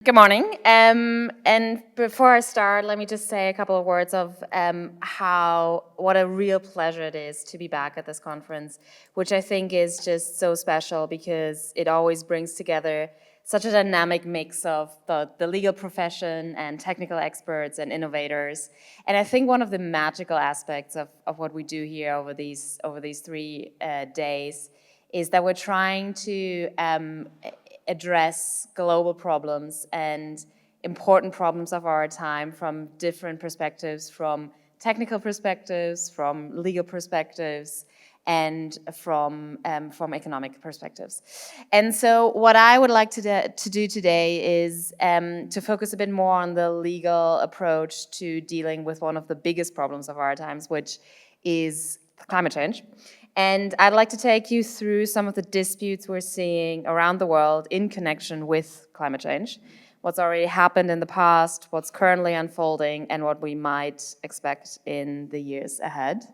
Good morning. And before I start, let me just say a couple of words of what a real pleasure it is to be back at this conference, which I think is just so special because it always brings together such a dynamic mix of the legal profession and technical experts and innovators. And I think one of the magical aspects of what we do here over these 3 days is that we're trying to address global problems and important problems of our time from different perspectives, from technical perspectives, from legal perspectives, and from economic perspectives. And so what I would like to do today is to focus a bit more on the legal approach to dealing with one of the biggest problems of our times, which is climate change. And I'd like to take you through some of the disputes we're seeing around the world in connection with climate change, what's already happened in the past, what's currently unfolding, and what we might expect in the years ahead.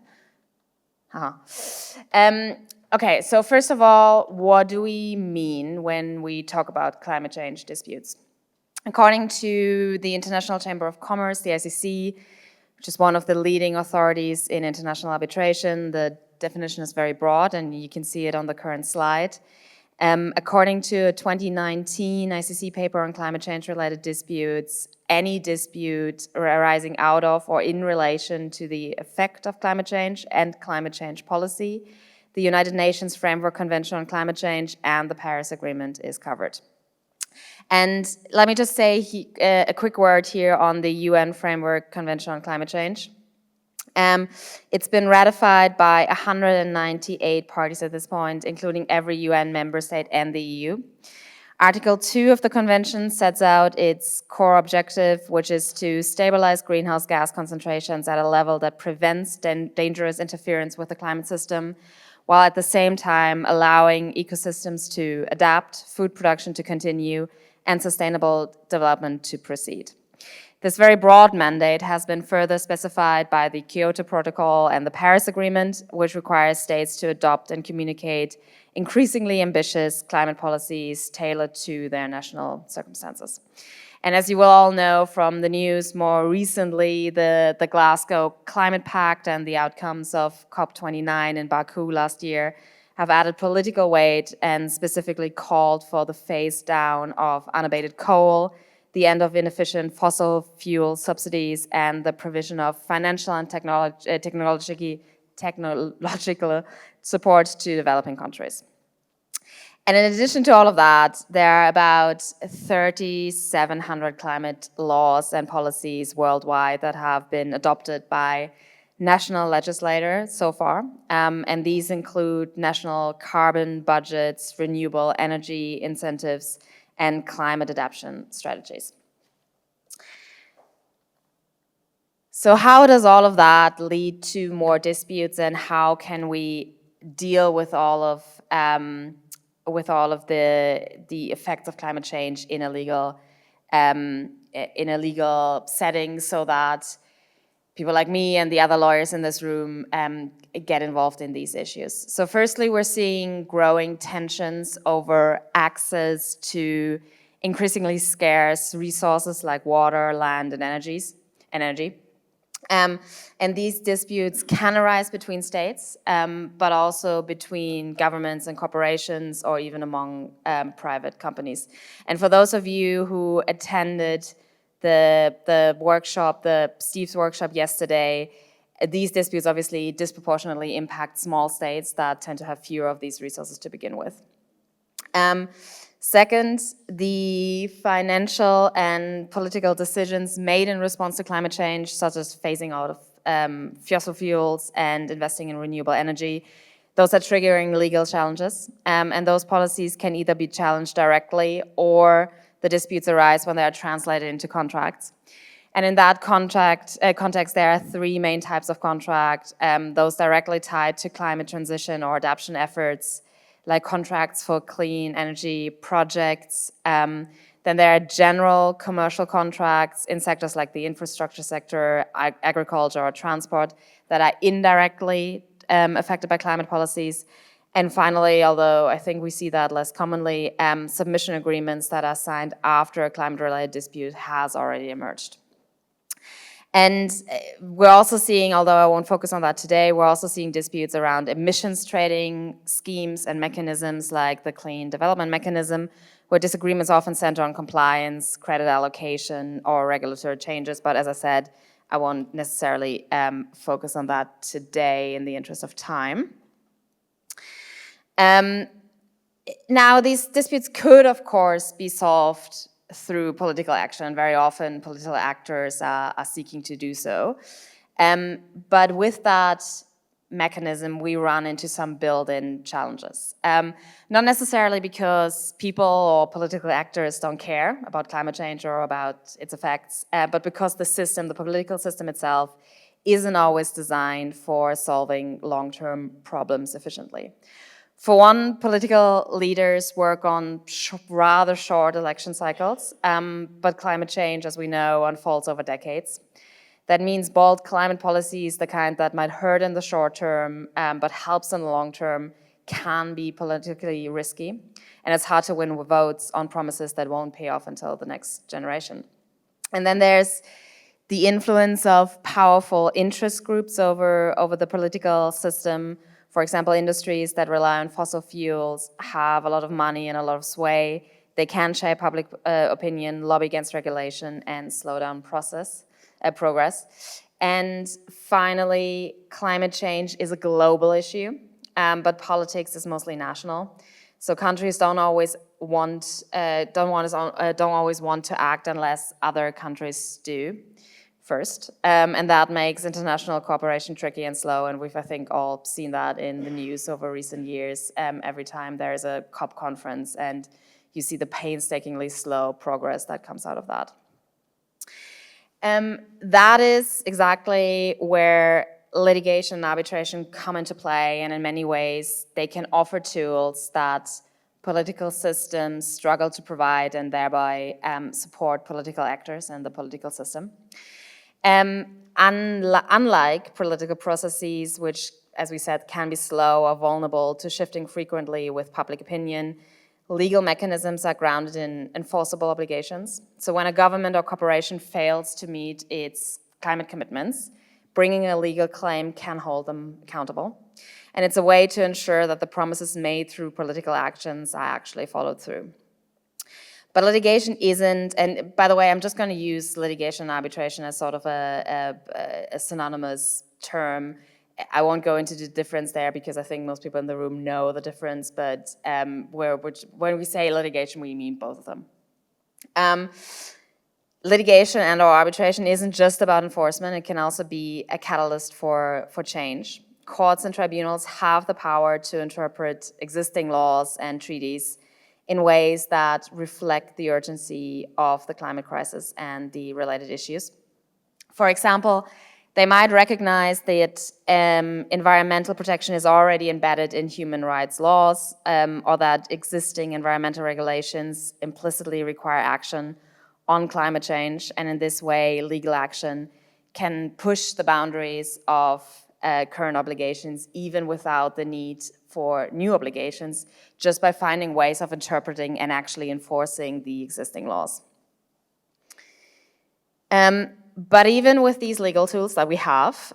Okay, so first of all, what do we mean when we talk about climate change disputes? According to the International Chamber of Commerce, the ICC, which is one of the leading authorities in international arbitration, the definition is very broad, and you can see it on the current slide. According to a 2019 ICC paper on climate change-related disputes, any dispute arising out of or in relation to the effect of climate change and climate change policy, the United Nations Framework Convention on Climate Change and the Paris Agreement is covered. And let me just say a quick word here on the UN Framework Convention on Climate Change. It's been ratified by 198 parties at this point, including every UN member state and the EU. Article 2 of the convention sets out its core objective, which is to stabilize greenhouse gas concentrations at a level that prevents dangerous interference with the climate system, while at the same time allowing ecosystems to adapt, food production to continue, and sustainable development to proceed. This very broad mandate has been further specified by the Kyoto Protocol and the Paris Agreement, which requires states to adopt and communicate increasingly ambitious climate policies tailored to their national circumstances. And as you will all know from the news, more recently, the Glasgow Climate Pact and the outcomes of COP29 in Baku last year have added political weight and specifically called for the phase down of unabated coal, the end of inefficient fossil fuel subsidies, and the provision of financial and technological support to developing countries. And in addition to all of that, there are about 3,700 climate laws and policies worldwide that have been adopted by national legislators so far. And these include national carbon budgets, renewable energy incentives, and climate adaptation strategies. So how does all of that lead to more disputes, and how can we deal with all of the effects of climate change in a legal setting, so that people like me and the other lawyers in this room get involved in these issues? So firstly, we're seeing growing tensions over access to increasingly scarce resources like water, land, and energy. And these disputes can arise between states, but also between governments and corporations, or even among private companies. And for those of you who attended the workshop, Steve's workshop yesterday, these disputes obviously disproportionately impact small states that tend to have fewer of these resources to begin with. Second, the financial and political decisions made in response to climate change, such as phasing out of fossil fuels and investing in renewable energy, those are triggering legal challenges. And those policies can either be challenged directly, or the disputes arise when they are translated into contracts. And in that context, there are three main types of contract: those directly tied to climate transition or adaptation efforts, like contracts for clean energy projects. Then there are general commercial contracts in sectors like the infrastructure sector, agriculture, or transport that are indirectly affected by climate policies. And finally, although I think we see that less commonly, submission agreements that are signed after a climate-related dispute has already emerged. And we're also seeing, although I won't focus on that today, we're also seeing disputes around emissions trading schemes and mechanisms like the Clean Development Mechanism, where disagreements often center on compliance, credit allocation, or regulatory changes. But as I said, I won't necessarily focus on that today in the interest of time. Now, these disputes could, of course, be solved through political action. Very often, political actors are seeking to do so. But with that mechanism, we run into some built-in challenges. Not necessarily because people or political actors don't care about climate change or about its effects, but because the system, the political system itself, isn't always designed for solving long-term problems efficiently. For one, political leaders work on rather short election cycles, but climate change, as we know, unfolds over decades. That means bold climate policies, the kind that might hurt in the short term, but helps in the long term, can be politically risky. And it's hard to win votes on promises that won't pay off until the next generation. And then there's the influence of powerful interest groups over the political system. For example, industries that rely on fossil fuels have a lot of money and a lot of sway. They can shape public opinion, lobby against regulation, and slow down progress. And finally, climate change is a global issue, but politics is mostly national. So countries don't always want to act unless other countries do first, and that makes international cooperation tricky and slow, and we've, I think, all seen that in the news over recent years. Every time there's a COP conference and you see the painstakingly slow progress that comes out of that. That is exactly where litigation and arbitration come into play, and in many ways they can offer tools that political systems struggle to provide and thereby support political actors and the political system. Unlike political processes, which, as we said, can be slow or vulnerable to shifting frequently with public opinion, legal mechanisms are grounded in enforceable obligations. So when a government or corporation fails to meet its climate commitments, bringing a legal claim can hold them accountable. And it's a way to ensure that the promises made through political actions are actually followed through. But litigation isn't, and by the way, I'm just going to use litigation and arbitration as sort of a synonymous term. I won't go into the difference there because I think most people in the room know the difference, but when we say litigation, we mean both of them. Litigation and or arbitration isn't just about enforcement, it can also be a catalyst for change. Courts and tribunals have the power to interpret existing laws and treaties in ways that reflect the urgency of the climate crisis and the related issues. For example, they might recognize that environmental protection is already embedded in human rights laws, or that existing environmental regulations implicitly require action on climate change, and in this way, legal action can push the boundaries of current obligations, even without the need for new obligations, just by finding ways of interpreting and actually enforcing the existing laws. But even with these legal tools that we have,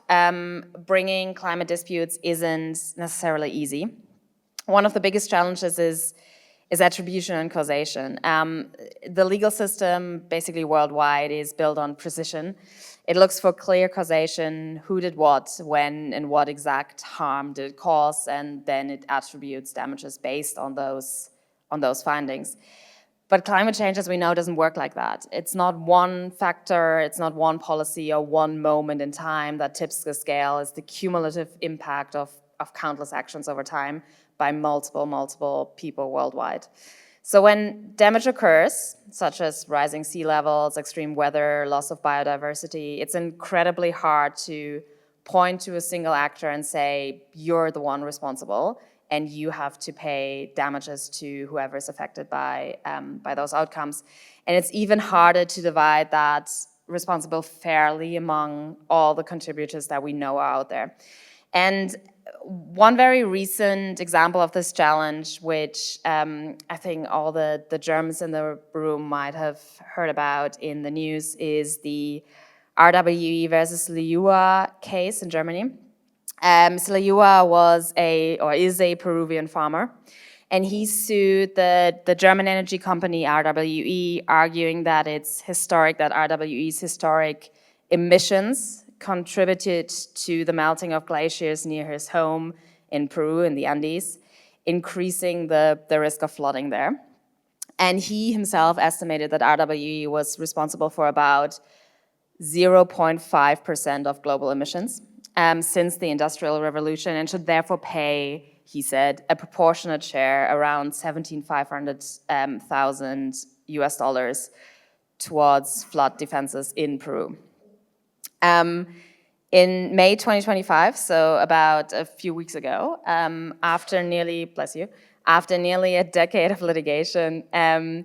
bringing climate disputes isn't necessarily easy. One of the biggest challenges is attribution and causation. The legal system, basically worldwide, is built on precision. It looks for clear causation, who did what, when, and what exact harm did it cause, and then it attributes damages based on those findings. But climate change, as we know, doesn't work like that. It's not one factor, it's not one policy or one moment in time that tips the scale. It's the cumulative impact of countless actions over time by multiple people worldwide. So when damage occurs, such as rising sea levels, extreme weather, loss of biodiversity, it's incredibly hard to point to a single actor and say, you're the one responsible, and you have to pay damages to whoever is affected by those outcomes. And it's even harder to divide that responsible fairly among all the contributors that we know are out there. And one very recent example of this challenge, which I think all the Germans in the room might have heard about in the news, is the RWE versus Liua case in Germany. Liua is a Peruvian farmer, and he sued the German energy company RWE, arguing that RWE's historic emissions contributed to the melting of glaciers near his home in Peru in the Andes, increasing the risk of flooding there. And he himself estimated that RWE was responsible for about 0.5% of global emissions since the Industrial Revolution, and should therefore pay, he said, a proportionate share, around $1,700,000 US towards flood defenses in Peru. In May 2025, so about a few weeks ago, after nearly a decade of litigation, a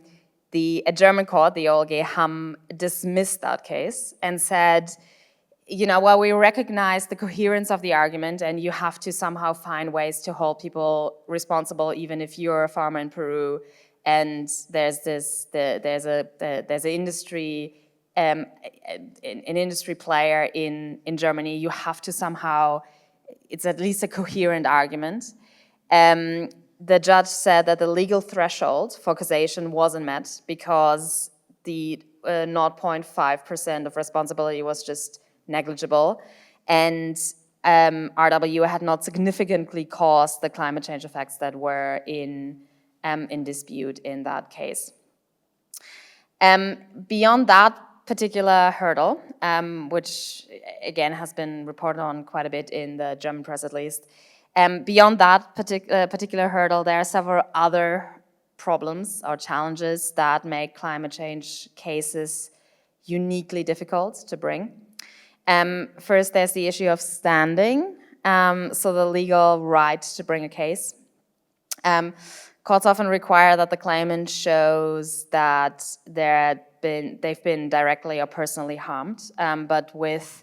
German court, the OLG Hamm, dismissed that case and said, well, we recognize the coherence of the argument, and you have to somehow find ways to hold people responsible, even if you're a farmer in Peru, and there's an industry player in Germany. You have to somehow, it's at least a coherent argument. The judge said that the legal threshold for causation wasn't met because the 0.5% of responsibility was just negligible, and RWE had not significantly caused the climate change effects that were in dispute in that case. Beyond that particular hurdle, which again has been reported on quite a bit in the German press at least, beyond that particular hurdle, there are several other problems or challenges that make climate change cases uniquely difficult to bring. First, there's the issue of standing, so the legal right to bring a case. Courts often require that the claimant shows that they've been directly or personally harmed, but with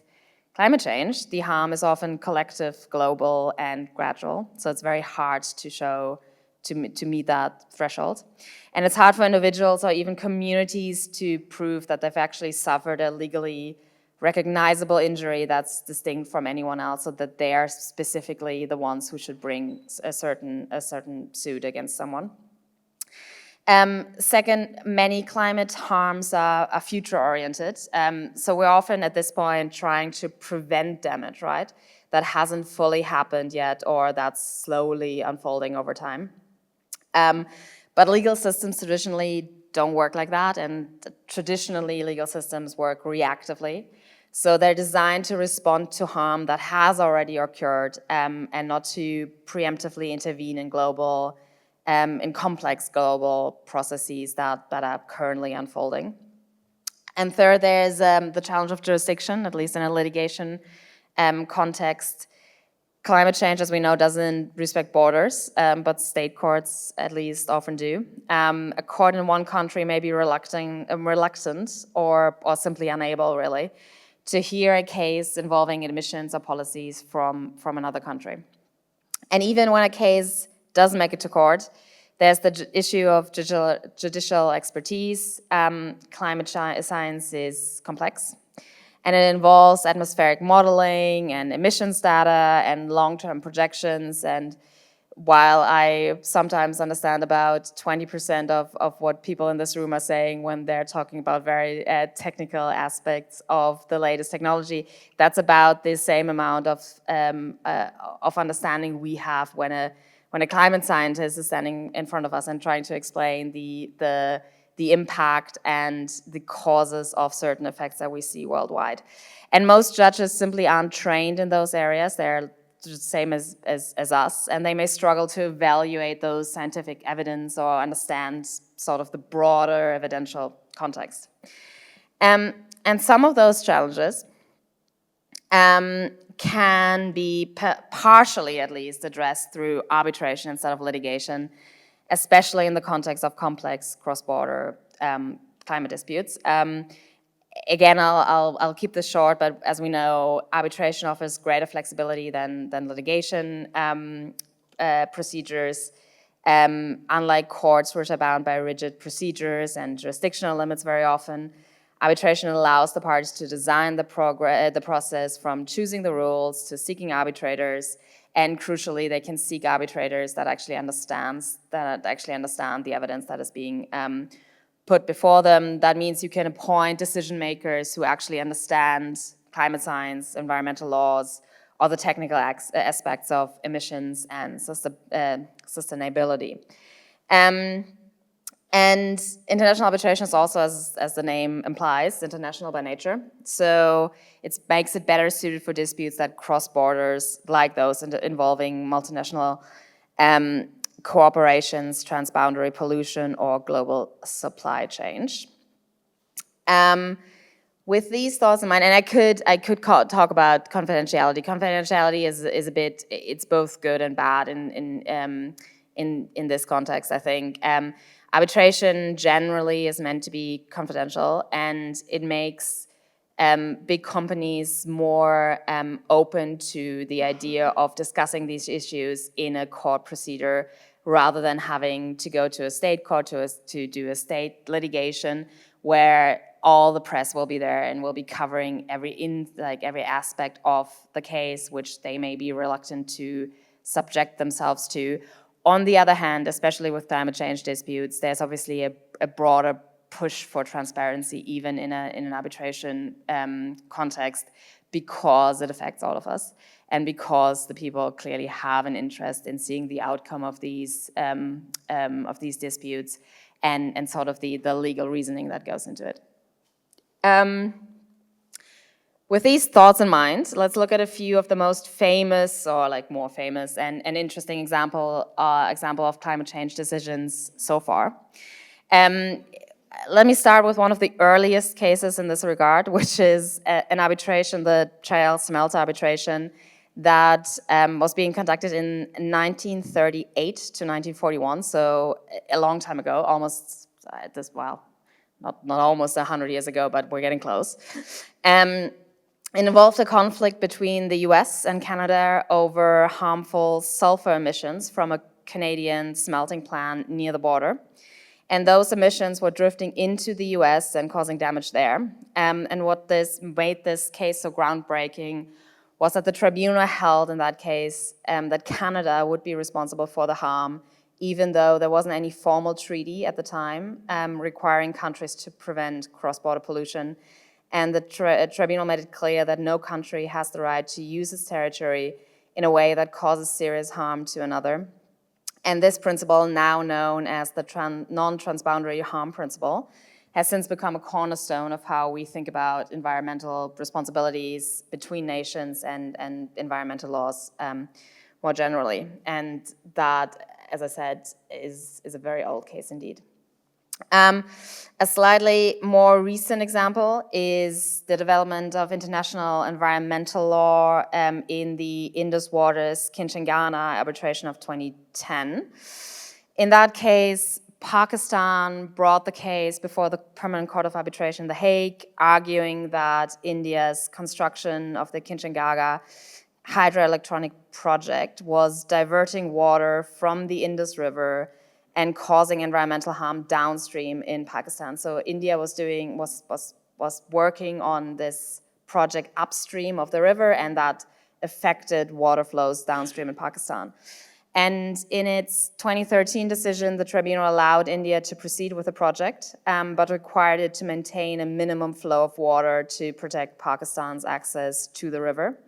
climate change, the harm is often collective, global, and gradual, so it's very hard to show, to meet that threshold. And it's hard for individuals or even communities to prove that they've actually suffered a legally recognizable injury that's distinct from anyone else, so that they are specifically the ones who should bring a certain suit against someone. Second, many climate harms are future-oriented, so we're often at this point trying to prevent damage, right, that hasn't fully happened yet or that's slowly unfolding over time. But legal systems traditionally don't work like that, and traditionally legal systems work reactively. So they're designed to respond to harm that has already occurred, and not to preemptively intervene in complex global processes that are currently unfolding. And third, there's the challenge of jurisdiction, at least in a litigation context. Climate change, as we know, doesn't respect borders, but state courts at least often do. A court in one country may be reluctant or simply unable, really, to hear a case involving emissions or policies from another country. And even when a case does make it to court, there's the issue of judicial expertise. Climate science is complex, and it involves atmospheric modeling and emissions data and long-term projections. And while I sometimes understand about 20% of what people in this room are saying when they're talking about very technical aspects of the latest technology, that's about the same amount of understanding we have when a climate scientist is standing in front of us and trying to explain the impact and the causes of certain effects that we see worldwide. And most judges simply aren't trained in those areas. They're the same as us, and they may struggle to evaluate those scientific evidence or understand sort of the broader evidential context. And some of those challenges can be partially, at least, addressed through arbitration instead of litigation, especially in the context of complex cross-border climate disputes. Again, I'll keep this short, but as we know, arbitration offers greater flexibility than litigation procedures. Unlike courts, which are bound by rigid procedures and jurisdictional limits very often, arbitration allows the parties to design the process from choosing the rules to seeking arbitrators, and crucially, they can seek arbitrators that actually understand the evidence that is being put before them. That means you can appoint decision makers who actually understand climate science, environmental laws, or the technical aspects of emissions and sustainability. And international arbitration is also, as the name implies, international by nature. So it makes it better suited for disputes that cross borders, like those involving multinational cooperations, transboundary pollution, or global supply chain. With these thoughts in mind, and I could talk about confidentiality. Confidentiality is a bit, it's both good and bad in this context, I think. Arbitration generally is meant to be confidential, and it makes big companies more open to the idea of discussing these issues in a court procedure rather than having to go to a state court to do a state litigation where all the press will be there and will be covering every aspect of the case, which they may be reluctant to subject themselves to. On the other hand, especially with climate change disputes, there's obviously a broader push for transparency, even in an arbitration context, because it affects all of us, and because the people clearly have an interest in seeing the outcome of these disputes, and sort of the legal reasoning that goes into it. With these thoughts in mind, let's look at a few of the most famous, or more famous and interesting example of climate change decisions so far. Let me start with one of the earliest cases in this regard, which is an arbitration, the Chayal smelter arbitration, that was being conducted in 1938 to 1941, so a long time ago, almost not almost 100 years ago, but we're getting close. It involved a conflict between the US and Canada over harmful sulfur emissions from a Canadian smelting plant near the border. And those emissions were drifting into the US and causing damage there. And what made this case so groundbreaking was that the tribunal held in that case that Canada would be responsible for the harm, even though there wasn't any formal treaty at the time requiring countries to prevent cross-border pollution. And the tribunal made it clear that no country has the right to use its territory in a way that causes serious harm to another. And this principle, now known as the non-transboundary harm principle, has since become a cornerstone of how we think about environmental responsibilities between nations and environmental laws more generally. And that, as I said, is a very old case indeed. A slightly more recent example is the development of international environmental law in the Indus Waters Kinshasa arbitration of 2010. In that case, Pakistan brought the case before the Permanent Court of Arbitration in The Hague, arguing that India's construction of the Kinshasa hydroelectronic project was diverting water from the Indus River and causing environmental harm downstream in Pakistan. So India was working on this project upstream of the river, and that affected water flows downstream in Pakistan. And in its 2013 decision, the tribunal allowed India to proceed with the project, but required it to maintain a minimum flow of water to protect Pakistan's access to the river.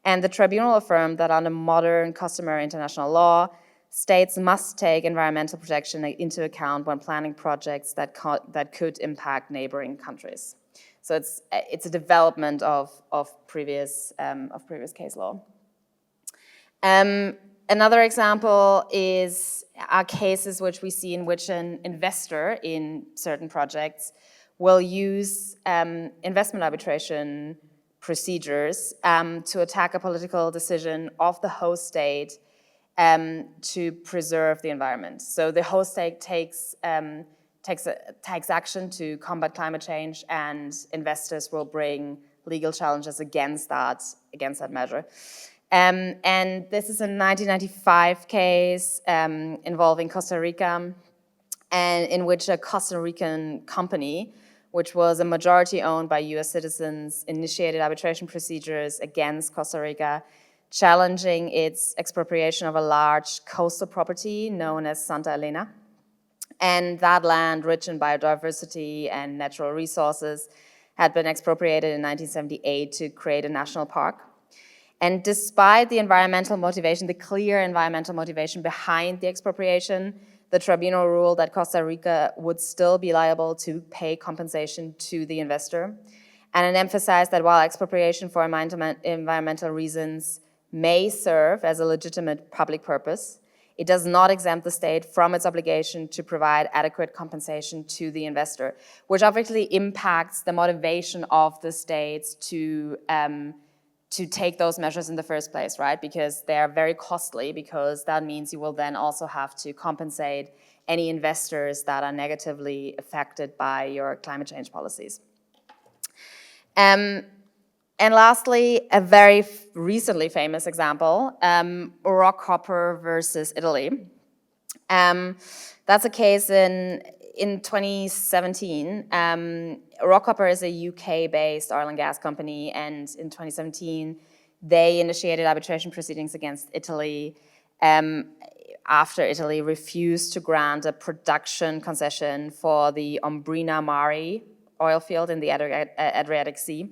And the tribunal affirmed that under modern customary international law, states must take environmental protection into account when planning projects that could impact neighboring countries. So it's a development of previous case law. Another example are cases which we see in which an investor in certain projects will use investment arbitration procedures to attack a political decision of the host state to preserve the environment. So the host state takes takes action to combat climate change, and investors will bring legal challenges against that measure. And this is a 1995 case involving Costa Rica, and in which a Costa Rican company, which was a majority owned by US citizens, initiated arbitration procedures against Costa Rica, challenging its expropriation of a large coastal property known as Santa Elena. And that land, rich in biodiversity and natural resources, had been expropriated in 1978 to create a national park. And despite the environmental motivation, the clear environmental motivation behind the expropriation, the tribunal ruled that Costa Rica would still be liable to pay compensation to the investor. And it emphasized that while expropriation for environmental reasons may serve as a legitimate public purpose, it does not exempt the state from its obligation to provide adequate compensation to the investor, which obviously impacts the motivation of the states to take those measures in the first place, right? Because they're very costly, because that means you will then also have to compensate any investors that are negatively affected by your climate change policies. And lastly, a very recently famous example, Rockhopper versus Italy. That's a case in 2017. Rockhopper is a UK-based oil and gas company, and in 2017, they initiated arbitration proceedings against Italy after Italy refused to grant a production concession for the Ombrina Mare oil field in the Adriatic Sea.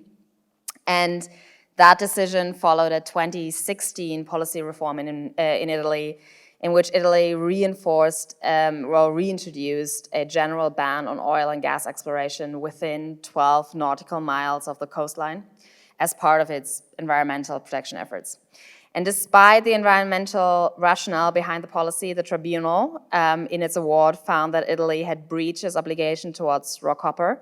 And that decision followed a 2016 policy reform in Italy, in which Italy reinforced or reintroduced a general ban on oil and gas exploration within 12 nautical miles of the coastline as part of its environmental protection efforts. And despite the environmental rationale behind the policy, the tribunal, in its award, found that Italy had breached its obligation towards Rockhopper,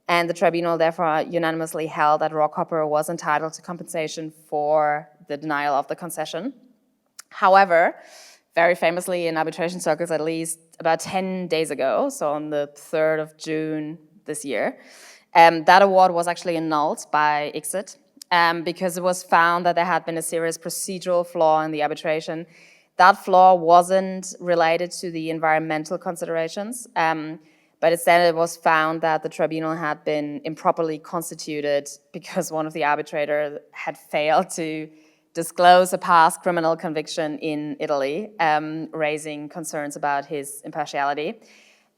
and the tribunal therefore unanimously held that Rockhopper was entitled to compensation for the denial of the concession. However, very famously in arbitration circles, at least about 10 days ago, so on the 3rd of June this year, that award was actually annulled by ICSID because it was found that there had been a serious procedural flaw in the arbitration. That flaw wasn't related to the environmental considerations, but instead it was found that the tribunal had been improperly constituted because one of the arbitrators had failed to disclose a past criminal conviction in Italy, raising concerns about his impartiality.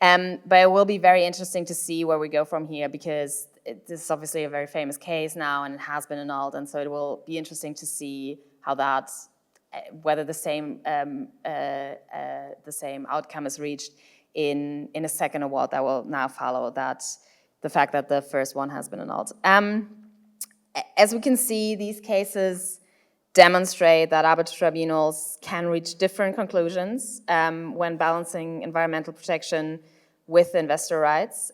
But it will be very interesting to see where we go from here, because this is obviously a very famous case now and it has been annulled, and so it will be interesting to see how that, whether the same outcome is reached in a second award that will now follow that, the fact that the first one has been annulled. As we can see, these cases demonstrate that arbitral tribunals can reach different conclusions when balancing environmental protection with investor rights.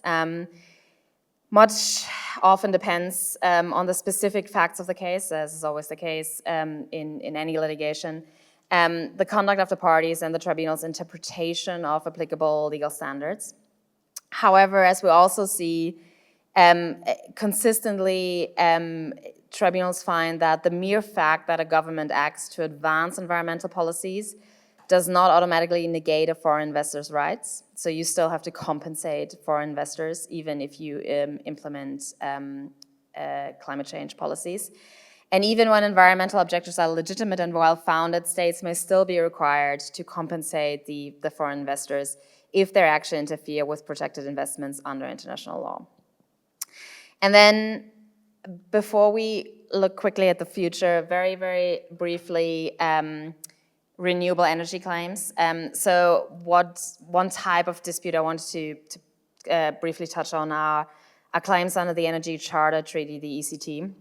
Much often depends on the specific facts of the case, as is always the case in any litigation, the conduct of the parties and the tribunal's interpretation of applicable legal standards. However, as we also see, consistently, tribunals find that the mere fact that a government acts to advance environmental policies does not automatically negate a foreign investor's rights. So you still have to compensate foreign investors even if you implement climate change policies. And even when environmental objectives are legitimate and well-founded, states may still be required to compensate the foreign investors if they actually interfere with protected investments under international law. And then, before we look quickly at the future, very, very briefly, renewable energy claims. So one type of dispute I wanted to briefly touch on are claims under the Energy Charter Treaty, the ECT.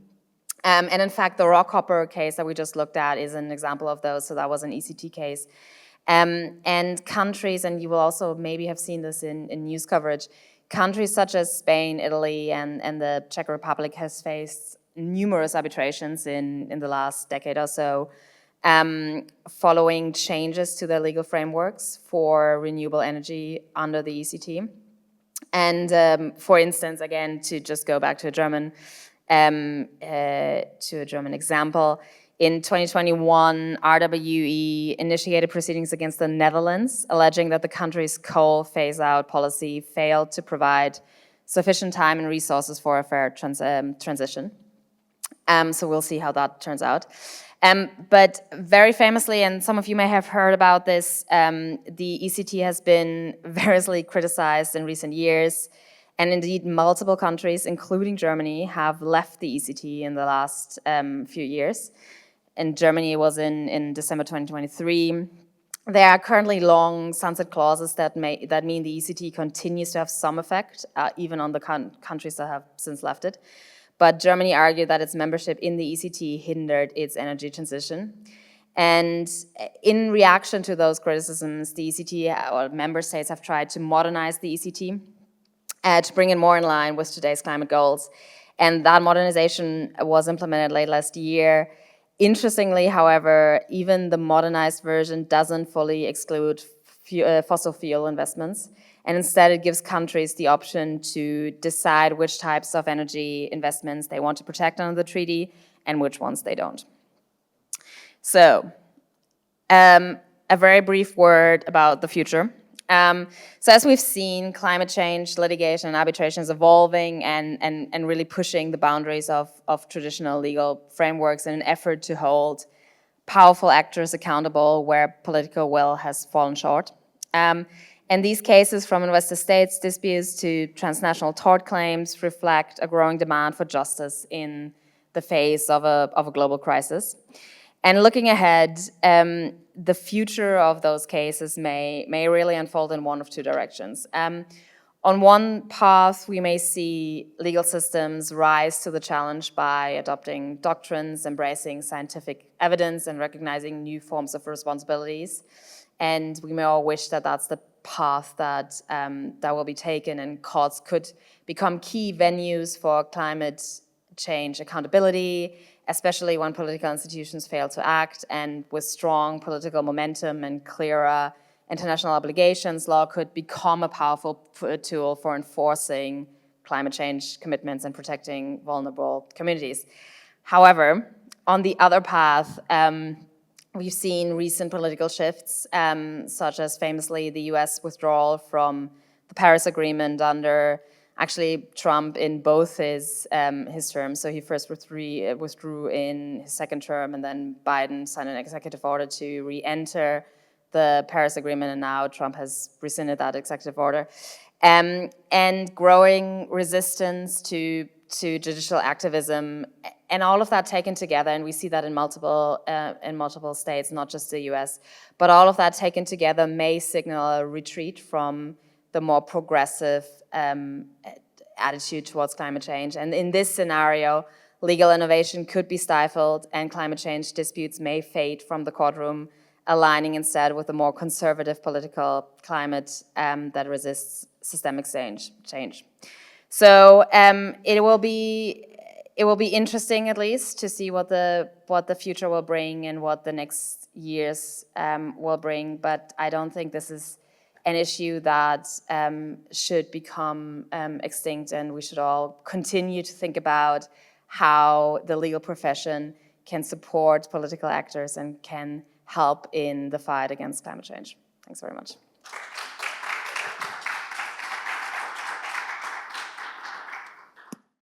And in fact, the Rockhopper case that we just looked at is an example of those, so that was an ECT case. And countries, and you will also maybe have seen this in news coverage, countries such as Spain, Italy, and the Czech Republic has faced numerous arbitrations in the last decade or so, following changes to their legal frameworks for renewable energy under the ECT. And for instance, again, to just go back to a German example, in 2021, RWE initiated proceedings against the Netherlands, alleging that the country's coal phase-out policy failed to provide sufficient time and resources for a fair transition. So we'll see how that turns out. But very famously, and some of you may have heard about this, the ECT has been variously criticized in recent years, and indeed multiple countries, including Germany, have left the ECT in the last few years. And Germany was in December 2023. There are currently long sunset clauses that mean the ECT continues to have some effect, even on the countries that have since left it. But Germany argued that its membership in the ECT hindered its energy transition. And in reaction to those criticisms, the ECT, or member states, have tried to modernize the ECT to bring it more in line with today's climate goals. And that modernization was implemented late last year. Interestingly, however, even the modernized version doesn't fully exclude fossil fuel investments. And instead, it gives countries the option to decide which types of energy investments they want to protect under the treaty and which ones they don't. So, a very brief word about the future. So as we've seen, climate change, litigation, and arbitration is evolving and really pushing the boundaries of traditional legal frameworks in an effort to hold powerful actors accountable where political will has fallen short. And these cases, from investor states disputes to transnational tort claims, reflect a growing demand for justice in the face of a global crisis. And looking ahead, the future of those cases may really unfold in one of two directions. On one path, we may see legal systems rise to the challenge by adopting doctrines, embracing scientific evidence, and recognizing new forms of responsibilities. And we may all wish that that's the path that will be taken, and courts could become key venues for climate change accountability, especially when political institutions fail to act. And with strong political momentum and clearer international obligations, law could become a powerful tool for enforcing climate change commitments and protecting vulnerable communities. However, on the other path, we've seen recent political shifts, such as famously the US withdrawal from the Paris Agreement under actually Trump in both his terms. So he first withdrew in his second term, and then Biden signed an executive order to re-enter the Paris Agreement, and now Trump has rescinded that executive order. And growing resistance to judicial activism, and all of that taken together, and we see that in multiple states, not just the US, but all of that taken together may signal a retreat from the more progressive attitude towards climate change. And in this scenario, legal innovation could be stifled and climate change disputes may fade from the courtroom, aligning instead with a more conservative political climate that resists systemic change. So it will be interesting, at least, to see what the future will bring and what the next years will bring. But I don't think this is an issue that should become extinct, and we should all continue to think about how the legal profession can support political actors and can help in the fight against climate change. Thanks very much.